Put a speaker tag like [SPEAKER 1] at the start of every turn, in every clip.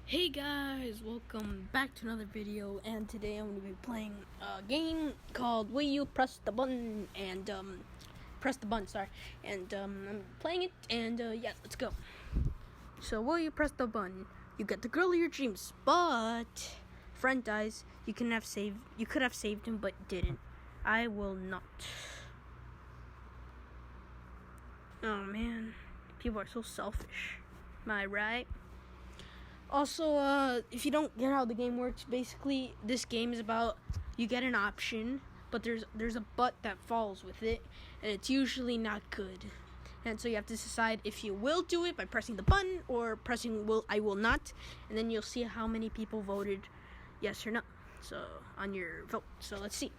[SPEAKER 1] Hey guys, welcome back to another video, and today I'm going to be playing a game called Will You Press the Button, and I'm playing it, and yeah, let's go. So, will you press the button? You get the girl of your dreams, but friend dies. You could have saved him, but didn't. I will not. Oh man, people are so selfish. Am I right? Also, if you don't get how the game works, basically this game is about you get an option, but there's a but that falls with it, and it's usually not good. And so you have to decide if you will do it by pressing the button or pressing I will not, and then you'll see how many people voted yes or no. So on your vote. So let's see.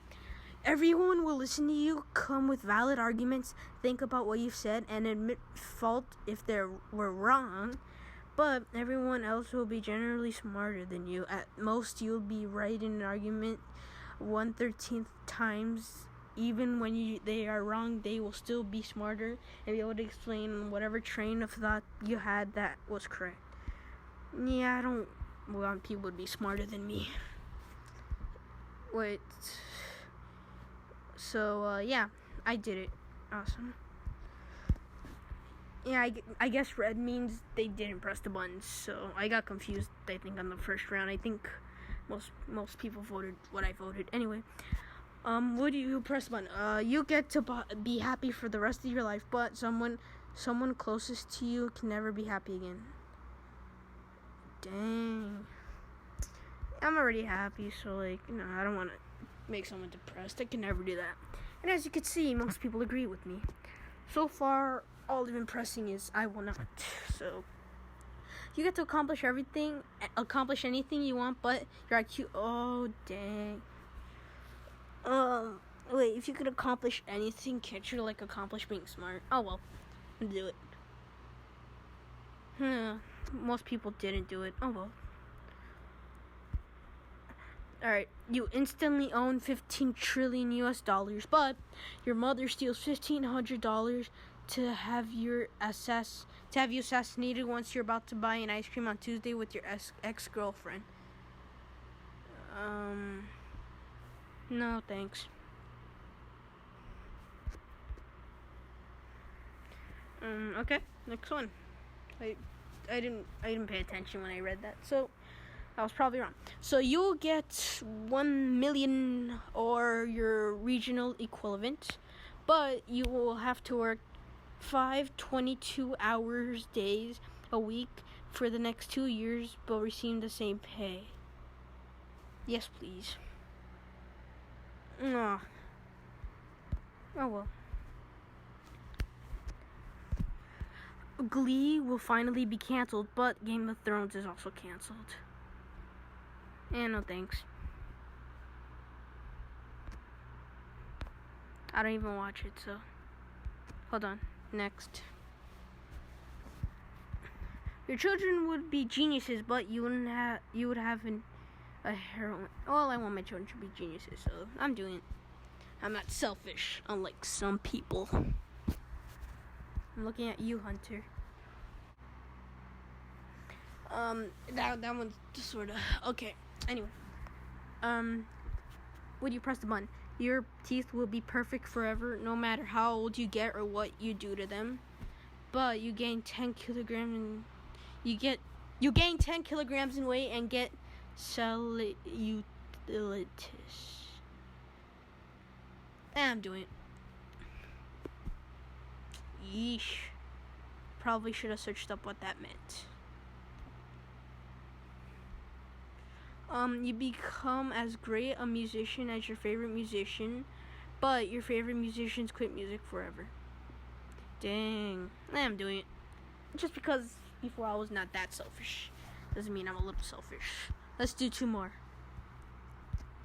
[SPEAKER 1] Everyone will listen to you, come with valid arguments, think about what you've said, and admit fault if they were wrong. But everyone else will be generally smarter than you. At most, you'll be right in an argument 1/13 times. Even when they are wrong, they will still be smarter and be able to explain whatever train of thought you had that was correct. Yeah, I don't want people to be smarter than me. Wait. So, yeah, I did it. Awesome. Yeah, I guess red means they didn't press the buttons, so I got confused, I think, on the first round. I think most people voted what I voted. Anyway, would you press the button? You get to be happy for the rest of your life, but someone closest to you can never be happy again. Dang. I'm already happy, so, I don't want to make someone depressed. I can never do that. And as you can see, most people agree with me. So far, all I've been pressing is I will not. So you get to accomplish anything you want, but your IQ. Oh dang. Wait. If you could accomplish anything, can't you accomplish being smart? Oh well, do it. Most people didn't do it. Oh well. Alright, you instantly own $15 trillion US, but your mother steals $1,500 to have you assassinated once you're about to buy an ice cream on Tuesday with your ex-girlfriend. No thanks. Okay, next one. I didn't pay attention when I read that, so I was probably wrong. So you'll get 1 million or your regional equivalent, but you will have to work 5 22-hour days a week for the next 2 years, but receive the same pay. Yes, please. Oh well. Glee will finally be canceled, but Game of Thrones is also canceled. And no thanks. I don't even watch it, so hold on. Next. Your children would be geniuses, but you would have a heroine. Well, I want my children to be geniuses, so I'm doing it. I'm not selfish, unlike some people. I'm looking at you, Hunter. That one's just sort of okay. Anyway, would you press the button? Your teeth will be perfect forever, no matter how old you get or what you do to them. But you gain 10 kilograms and you gain 10 kilograms in weight and get cellulitis. I'm doing it. Yeesh. Probably should have searched up what that meant. You become as great a musician as your favorite musician, but your favorite musicians quit music forever. Dang. I'm doing it. Just because before I was not that selfish doesn't mean I'm a little selfish. Let's do 2 more.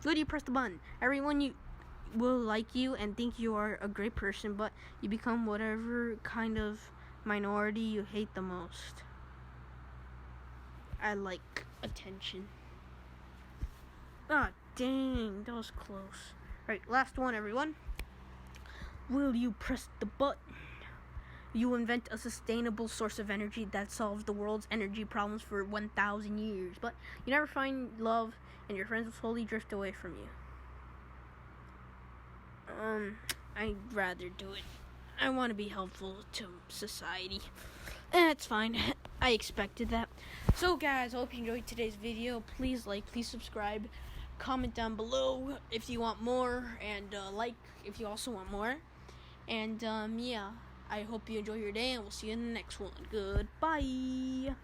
[SPEAKER 1] Would you press the button? Everyone you will like you and think you are a great person, but you become whatever kind of minority you hate the most. I like attention. Ah, dang, that was close. Alright, last one, everyone. Will you press the button? you invent a sustainable source of energy that solves the world's energy problems for 1,000 years. But you never find love, and your friends will slowly drift away from you. I'd rather do it. I want to be helpful to society. That's fine. I expected that. So guys, I hope you enjoyed today's video. Please like, please subscribe. Comment down below if you want more, and like if you also want more. And yeah, I hope you enjoy your day, and we'll see you in the next one. Goodbye.